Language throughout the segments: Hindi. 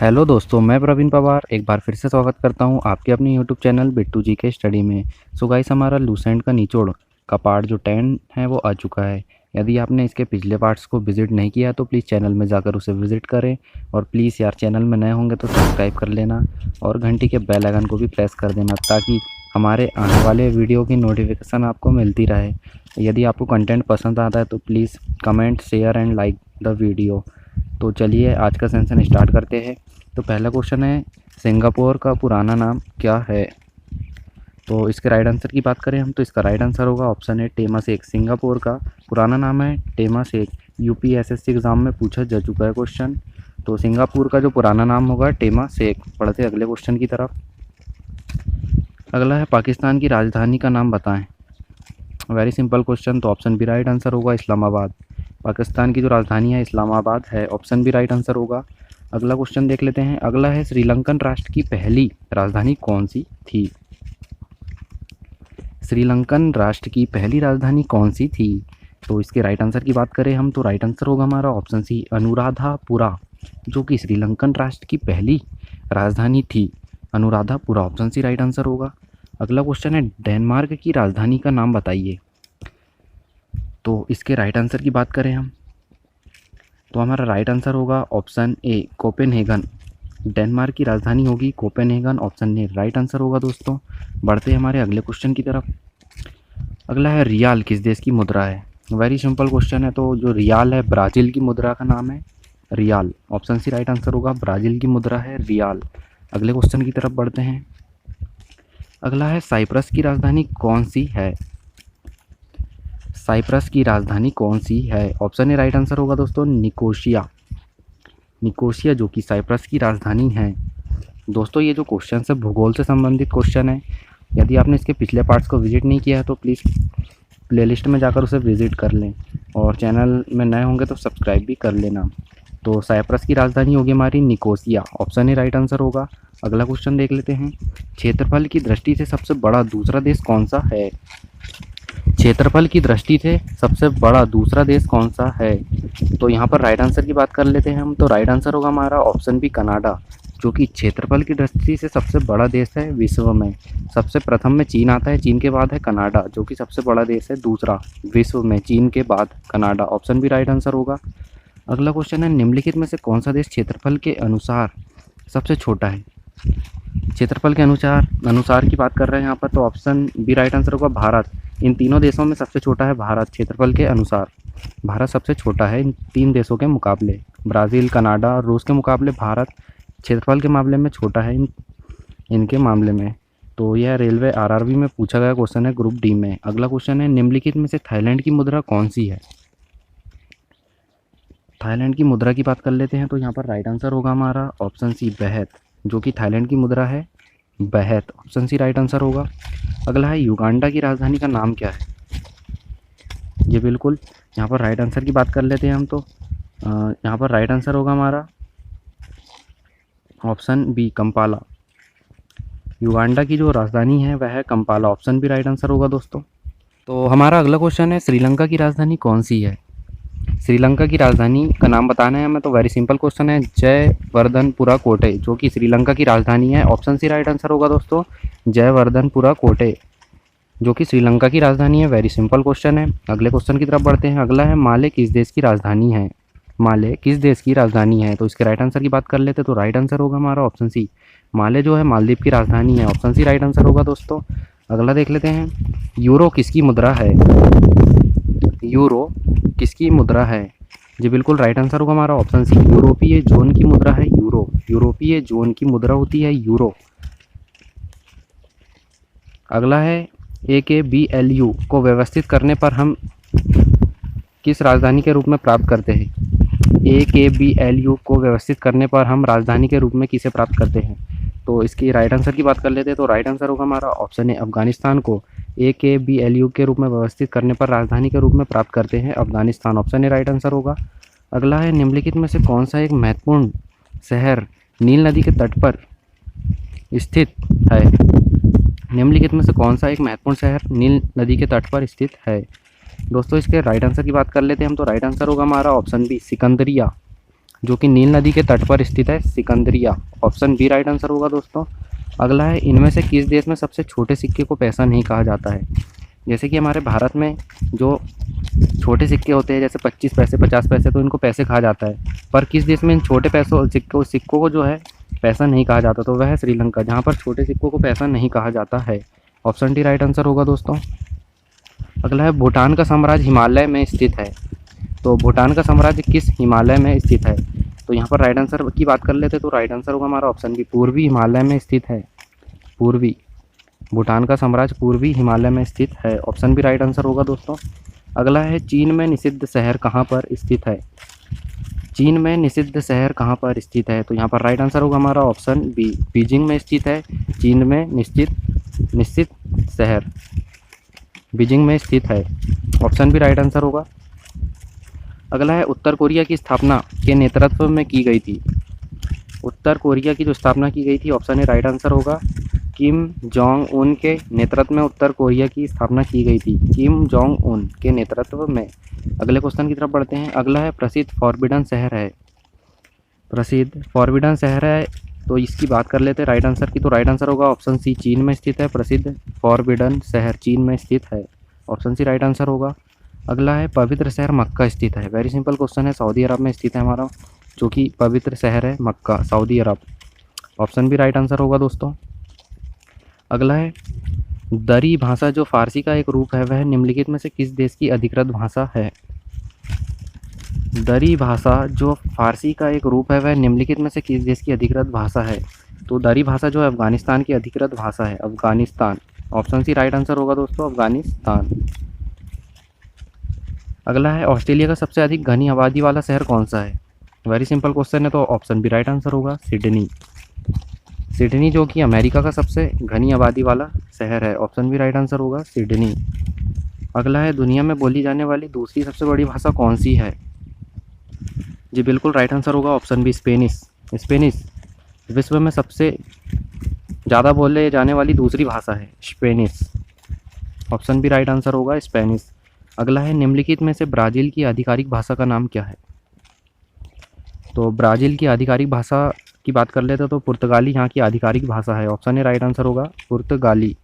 हेलो दोस्तों, मैं प्रवीण पवार एक बार फिर से स्वागत करता हूं आपके अपने यूट्यूब चैनल बिट्टू जी के स्टडी में। सो गाइस, हमारा लूसेंट का निचोड़ का पार्ट जो 10 है वो आ चुका है। यदि आपने इसके पिछले पार्ट्स को विज़िट नहीं किया तो प्लीज़ चैनल में जाकर उसे विज़िट करें। और प्लीज़ यार, चैनल में नए होंगे तो सब्सक्राइब कर लेना और घंटी के बेल आइकन को भी प्रेस कर देना ताकि हमारे आने वाले वीडियो की नोटिफिकेशन आपको मिलती रहे। यदि आपको कंटेंट पसंद आता है तो please comment, share and like the video. तो चलिए आज का सेशन स्टार्ट करते हैं। तो पहला क्वेश्चन है, सिंगापुर का पुराना नाम क्या है? तो इसके राइट आंसर की बात करें हम तो इसका राइट आंसर होगा ऑप्शन है टेमासेक। सिंगापुर का पुराना नाम है टेमासेक। यूपीएसएससी एग्ज़ाम में पूछा जा चुका है क्वेश्चन। तो सिंगापुर का जो पुराना नाम होगा टेमासेक। पढ़ते अगले क्वेश्चन की तरफ। अगला है, पाकिस्तान की राजधानी का नाम बताएं। वेरी सिंपल क्वेश्चन, तो ऑप्शन बी राइट आंसर होगा इस्लामाबाद। पाकिस्तान की जो राजधानी है इस्लामाबाद है, ऑप्शन बी राइट आंसर होगा। अगला क्वेश्चन देख लेते हैं। अगला है, श्रीलंकन राष्ट्र की पहली राजधानी कौन सी थी? श्रीलंकन राष्ट्र की पहली राजधानी कौन सी थी? तो इसके राइट आंसर की बात करें हम तो राइट आंसर होगा हमारा ऑप्शन सी, अनुराधापुरा, जो कि श्रीलंकन राष्ट्र की पहली राजधानी थी। Anuradhapura, option C right answer होगा। अगला क्वेश्चन है, डेनमार्क की राजधानी का नाम बताइए। तो इसके राइट आंसर की बात करें हम तो हमारा राइट आंसर होगा ऑप्शन ए, कोपेनहेगन। डेनमार्क की राजधानी होगी Copenhagen, option A right answer होगा दोस्तों। बढ़ते हैं हमारे अगले क्वेश्चन की तरफ। अगला है, रियाल किस देश की मुद्रा है? वेरी सिंपल क्वेश्चन है। तो जो रियाल है ब्राज़ील की मुद्रा का नाम है riyal, option C right answer होगा। ब्राज़ील की मुद्रा है रियाल। अगले क्वेश्चन की तरफ बढ़ते हैं। अगला है, साइप्रस की राजधानी कौन सी है? साइप्रस की राजधानी कौन सी है? ऑप्शन ए राइट आंसर होगा दोस्तों, निकोशिया। निकोशिया जो कि साइप्रस की राजधानी है। दोस्तों, ये जो क्वेश्चन है भूगोल से संबंधित क्वेश्चन है। यदि आपने इसके पिछले पार्ट्स को विजिट नहीं किया है तो प्लीज़ प्लेलिस्ट में जाकर उसे विजिट कर लें और चैनल में नए होंगे तो सब्सक्राइब भी कर लेना। तो साइप्रस की राजधानी होगी हमारी Nicosia, option A right answer होगा। अगला क्वेश्चन देख लेते हैं। क्षेत्रफल की दृष्टि से सबसे बड़ा दूसरा देश कौन सा है? क्षेत्रफल की दृष्टि से सबसे बड़ा दूसरा देश कौन सा है? तो यहाँ पर राइट आंसर की बात कर लेते हैं हम तो राइट आंसर होगा हमारा ऑप्शन बी, कनाडा, जो कि क्षेत्रफल की दृष्टि से सबसे बड़ा देश है विश्व में। सबसे प्रथम में चीन आता है, चीन के बाद है कनाडा, जो कि सबसे बड़ा देश है दूसरा विश्व में, चीन के बाद Canada, option B right answer होगा। अगला क्वेश्चन है, निम्नलिखित में से कौन सा देश क्षेत्रफल के अनुसार सबसे छोटा है? क्षेत्रफल के अनुसार की बात कर रहे हैं यहाँ पर तो ऑप्शन बी राइट आंसर होगा, भारत। इन तीनों देशों में सबसे छोटा है भारत। क्षेत्रफल के अनुसार भारत सबसे छोटा है इन तीन देशों के मुकाबले। ब्राज़ील, कनाडा और रूस के मुकाबले भारत क्षेत्रफल के मामले में छोटा है इनके मामले में। तो यह रेलवे आरआरबी में पूछा गया क्वेश्चन है, ग्रुप डी में। अगला क्वेश्चन है, निम्नलिखित में से थाईलैंड की मुद्रा कौन सी है? थाईलैंड की मुद्रा की बात कर लेते हैं तो यहाँ पर राइट आंसर होगा हमारा ऑप्शन सी, बेहत, जो कि थाईलैंड की मुद्रा है बेहत, ऑप्शन सी राइट आंसर होगा। अगला है, युगांडा की राजधानी का नाम क्या है? ये बिल्कुल यहाँ पर राइट आंसर की बात कर लेते हैं हम तो यहाँ पर राइट आंसर होगा हमारा ऑप्शन बी, कंपाला। युगांडा की जो राजधानी है वह है Kampala, option B right answer होगा दोस्तों। तो हमारा अगला क्वेश्चन है, श्रीलंका की राजधानी कौन सी है? श्रीलंका की राजधानी का नाम बताना है हमें तो वेरी सिंपल क्वेश्चन है, जयवर्धनपुरा कोटे, जो कि श्रीलंका की राजधानी है, ऑप्शन सी राइट आंसर होगा दोस्तों। जयवर्धनपुरा कोटे, जो कि श्रीलंका की राजधानी है। वेरी सिंपल क्वेश्चन है। अगले क्वेश्चन की तरफ बढ़ते हैं। अगला है, माले किस देश की राजधानी है? माले किस देश की राजधानी है? तो इसके राइट आंसर की बात कर लेते तो राइट आंसर होगा हमारा ऑप्शन सी, माले जो है मालदीव की राजधानी है, ऑप्शन सी राइट आंसर होगा दोस्तों। अगला देख लेते हैं, यूरो किसकी मुद्रा है? यूरो किसकी मुद्रा है? जी बिल्कुल राइट आंसर होगा हमारा ऑप्शन सी, यूरोपीय जोन की मुद्रा है यूरो। यूरोपीय जोन की मुद्रा होती है यूरो। अगला है, AKBLU को व्यवस्थित करने पर हम किस राजधानी के रूप में प्राप्त करते हैं? AKBLU को व्यवस्थित करने पर हम राजधानी के रूप में किसे प्राप्त करते हैं? तो इसकी राइट आंसर की बात कर लेते हैं तो राइट आंसर होगा हमारा ऑप्शन ए, अफगानिस्तान को AKBLU के रूप में व्यवस्थित करने पर राजधानी के रूप में प्राप्त करते हैं Afghanistan, option A right answer होगा। अगला है, निम्नलिखित में से कौन सा एक महत्वपूर्ण शहर नील नदी के तट पर स्थित है? निम्नलिखित में से कौन सा एक महत्वपूर्ण शहर नील नदी के तट पर स्थित है? दोस्तों, इसके राइट आंसर की बात कर लेते हैं हम तो राइट आंसर होगा हमारा ऑप्शन बी, सिकंदरिया। जो कि नील नदी के तट पर स्थित है? सिकंदरिया। ऑप्शन बी राइट आंसर होगा दोस्तों। अगला है, इनमें से किस देश में सबसे छोटे सिक्के को पैसा नहीं कहा जाता है? जैसे कि हमारे भारत में जो छोटे सिक्के होते हैं जैसे 25 पैसे 50 पैसे, तो इनको पैसे कहा जाता है, पर किस देश में इन छोटे पैसों सिक्कों को जो है पैसा नहीं कहा जाता? तो वह है श्रीलंका, जहाँ पर छोटे सिक्कों को पैसा नहीं कहा जाता है। ऑप्शन डी राइट आंसर होगा दोस्तों। अगला है, भूटान का साम्राज्य हिमालय में स्थित है। तो भूटान का साम्राज्य किस हिमालय में स्थित है? तो यहाँ पर राइट आंसर की बात कर लेते तो राइट आंसर होगा हमारा ऑप्शन बी, पूर्वी हिमालय में स्थित है। पूर्वी, भूटान का साम्राज्य पूर्वी हिमालय में स्थित है। ऑप्शन बी राइट आंसर होगा दोस्तों। अगला है, चीन में निषिद्ध शहर कहाँ पर स्थित है? चीन में निषिद्ध शहर कहाँ पर स्थित है? तो यहाँ पर राइट आंसर होगा हमारा ऑप्शन बी, बीजिंग में स्थित है। चीन में निश्चित शहर बीजिंग में स्थित है। ऑप्शन बी राइट आंसर होगा। अगला है, उत्तर कोरिया की स्थापना के नेतृत्व में की गई थी? उत्तर कोरिया की जो स्थापना की गई थी, ऑप्शन ए राइट आंसर होगा, किम जोंग उन के नेतृत्व में उत्तर कोरिया की स्थापना की गई थी। किम जोंग उन के नेतृत्व में। अगले क्वेश्चन की तरफ बढ़ते हैं। अगला है, प्रसिद्ध फॉरबिडन शहर है? प्रसिद्ध फॉरबिडन शहर है, तो इसकी बात कर लेते हैं राइट आंसर की। तो राइट आंसर होगा ऑप्शन सी, चीन में स्थित है। प्रसिद्ध फॉरबिडन शहर चीन में स्थित है। ऑप्शन सी राइट आंसर होगा। अगला है, पवित्र शहर मक्का स्थित है? वेरी सिंपल क्वेश्चन है, सऊदी अरब में स्थित है हमारा जो कि पवित्र शहर है मक्का, सऊदी अरब। ऑप्शन बी राइट आंसर होगा दोस्तों। अगला है, दरी भाषा जो फारसी का एक रूप है वह निम्नलिखित में से किस देश की अधिकृत भाषा है? दरी भाषा जो फारसी का एक रूप है वह निम्नलिखित में से किस देश की अधिकृत भाषा है? तो दरी भाषा जो है अफगानिस्तान की अधिकृत भाषा है, Afghanistan. Option C right answer होगा दोस्तों, अफगानिस्तान। अगला है, ऑस्ट्रेलिया का सबसे अधिक घनी आबादी वाला शहर कौन सा है? वेरी सिंपल क्वेश्चन है, तो ऑप्शन बी राइट आंसर होगा, सिडनी। सिडनी जो कि अमेरिका का सबसे घनी आबादी वाला शहर है। ऑप्शन बी राइट आंसर होगा, सिडनी। अगला है, दुनिया में बोली जाने वाली दूसरी सबसे बड़ी भाषा कौन सी है? जी बिल्कुल राइट आंसर होगा ऑप्शन बी, स्पेनिश। स्पेनिश विश्व में सबसे ज़्यादा बोले जाने वाली दूसरी भाषा है, Spanish. Option B right answer होगा, स्पेनिश। अगला है, निम्नलिखित में से ब्राज़ील की आधिकारिक भाषा का नाम क्या है? तो ब्राज़ील की आधिकारिक भाषा की बात कर लेते तो पुर्तगाली यहाँ की आधिकारिक भाषा है। ऑप्शन ए राइट आंसर होगा, पुर्तगाली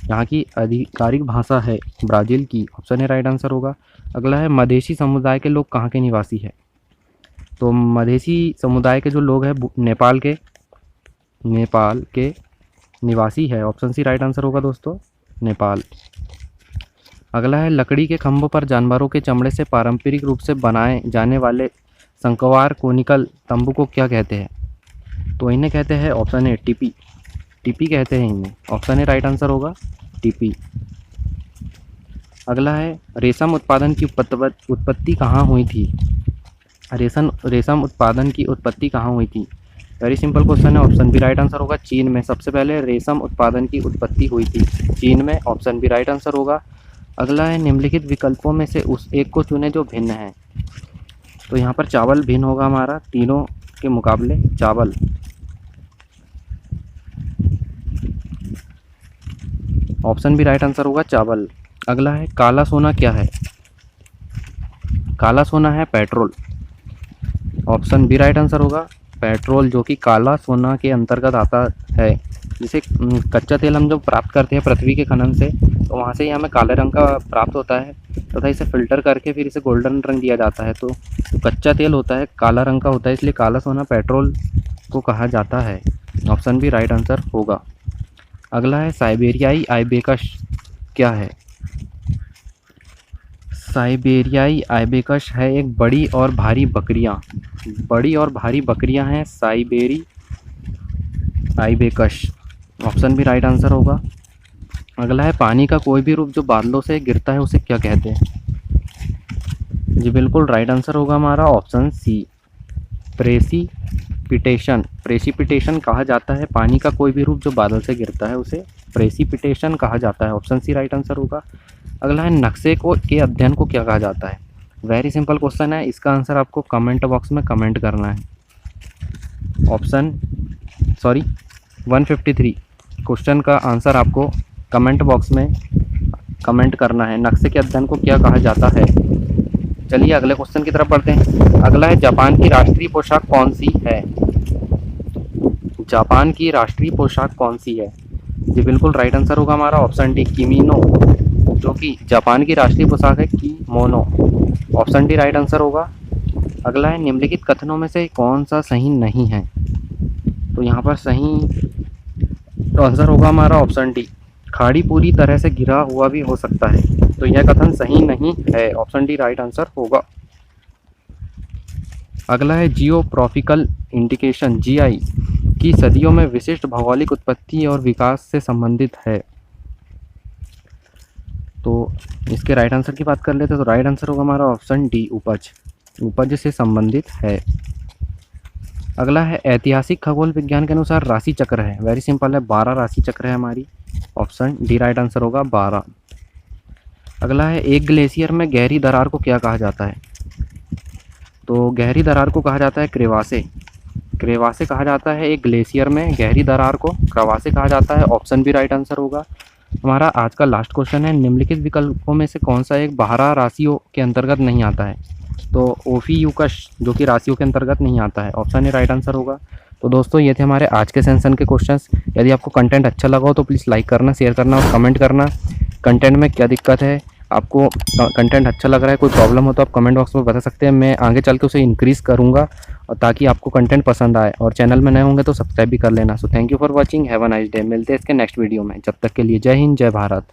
यहाँ की आधिकारिक भाषा है ब्राज़ील की। ऑप्शन ए राइट आंसर होगा। अगला है, मधेसी समुदाय के लोग कहाँ के निवासी है? तो मधेसी समुदाय के जो लोग हैं नेपाल के निवासी है। ऑप्शन सी राइट आंसर होगा दोस्तों, नेपाल। अगला है, लकड़ी के खंभों पर जानवरों के चमड़े से पारंपरिक रूप से बनाए जाने वाले शंक्वाकार कोनिकल तंबू को क्या कहते हैं? तो इन्हें कहते हैं ऑप्शन ए, टिपी। टिपी कहते हैं इन्हें। ऑप्शन ए राइट आंसर होगा, टिपी। अगला है, रेशम उत्पादन की उत्पत्ति कहाँ हुई थी? रेशम उत्पादन की उत्पत्ति कहाँ हुई थी? वेरी सिंपल क्वेश्चन है, ऑप्शन बी राइट आंसर होगा, चीन में। सबसे पहले रेशम उत्पादन की उत्पत्ति हुई थी चीन में। ऑप्शन बी राइट आंसर होगा। अगला है, निम्नलिखित विकल्पों में से उस एक को चुने जो भिन्न है। तो यहाँ पर चावल भिन्न होगा हमारा तीनों के मुकाबले, चावल। ऑप्शन बी राइट आंसर होगा, चावल। अगला है, काला सोना क्या है? काला सोना है petrol. Option B right answer होगा, पेट्रोल, जो कि काला सोना के अंतर्गत आता है। जिसे कच्चा तेल हम जब प्राप्त करते हैं पृथ्वी के खनन से, तो वहाँ से ही हमें काले रंग का प्राप्त होता है तथा इसे फिल्टर करके फिर इसे गोल्डन रंग दिया जाता है। तो कच्चा तेल होता है काला रंग का होता है, इसलिए काला सोना पेट्रोल को कहा जाता है। ऑप्शन बी राइट आंसर होगा। अगला है, साइबेरियाई आइबेकस क्या है? साइबेरियाई आइबेकस है एक बड़ी और भारी बकरियां हैं साइबेरी आइबेकस। ऑप्शन भी राइट आंसर होगा। अगला है, पानी का कोई भी रूप जो बादलों से गिरता है उसे क्या कहते हैं? जी बिल्कुल राइट आंसर होगा हमारा ऑप्शन सी, प्रेसिपिटेशन कहा जाता है। पानी का कोई भी रूप जो बादल से गिरता है उसे प्रेसिपिटेशन कहा जाता है। ऑप्शन सी राइट आंसर होगा। अगला है, नक्शे के अध्ययन को क्या कहा जाता है? वेरी सिंपल क्वेश्चन है, इसका आंसर आपको कमेंट बॉक्स में कमेंट करना है। 153 क्वेश्चन का आंसर आपको कमेंट बॉक्स में कमेंट करना है। नक्शे के अध्ययन को क्या कहा जाता है? चलिए अगले क्वेश्चन की तरफ बढ़ते हैं। अगला है जापान की राष्ट्रीय पोशाक कौन सी है? जापान की राष्ट्रीय पोशाक कौन सी है? ये बिल्कुल राइट आंसर होगा हमारा ऑप्शन डी किमीनो, जो कि जापान की राष्ट्रीय पोशाक है kimono. Option D right answer होगा। अगला है निम्नलिखित कथनों में से कौन सा सही नहीं है? तो यहाँ पर सही आंसर होगा हमारा ऑप्शन डी, खाड़ी पूरी तरह से घिरा हुआ भी हो सकता है। तो यह कथन सही नहीं है, ऑप्शन डी राइट आंसर होगा। अगला है जियोग्राफिकल इंडिकेशन जीआई की सदियों में विशिष्ट भौगोलिक उत्पत्ति और विकास से संबंधित है। तो इसके राइट आंसर की बात कर लेते हैं, तो राइट आंसर होगा हमारा ऑप्शन डी उपज से संबंधित है। अगला है ऐतिहासिक खगोल विज्ञान के अनुसार राशि चक्र है, वेरी सिंपल है, 12 राशि चक्र है हमारी, ऑप्शन डी राइट आंसर होगा 12। अगला है एक ग्लेशियर में गहरी दरार को क्या कहा जाता है? तो गहरी दरार को कहा जाता है क्रेवासे, क्रेवासे कहा जाता है एक ग्लेशियर में गहरी दरार को क्रेवासे कहा जाता है, ऑप्शन भी राइट आंसर होगा। हमारा आज का लास्ट क्वेश्चन है निम्नलिखित विकल्पों में से कौन सा एक 12 राशियों के अंतर्गत नहीं आता है? तो ओफियूकस जो कि राशियों के अंतर्गत नहीं आता है, ऑप्शन ए राइट आंसर होगा। तो दोस्तों ये थे हमारे आज के सेशन के क्वेश्चंस। यदि आपको कंटेंट अच्छा लगा हो तो प्लीज़ लाइक करना, शेयर करना और कमेंट करना कंटेंट में क्या दिक्कत है। आपको कंटेंट अच्छा लग रहा है, कोई प्रॉब्लम हो तो आप कमेंट बॉक्स में बता सकते हैं, मैं आगे चल के उसे इंक्रीज़ करूँगा और ताकि आपको कंटेंट पसंद आए। और चैनल में नए होंगे तो सब्सक्राइब भी कर लेना। So thank you for watching, have a nice day. मिलते हैं इसके नेक्स्ट वीडियो में, जब तक के लिए जय हिंद जय भारत।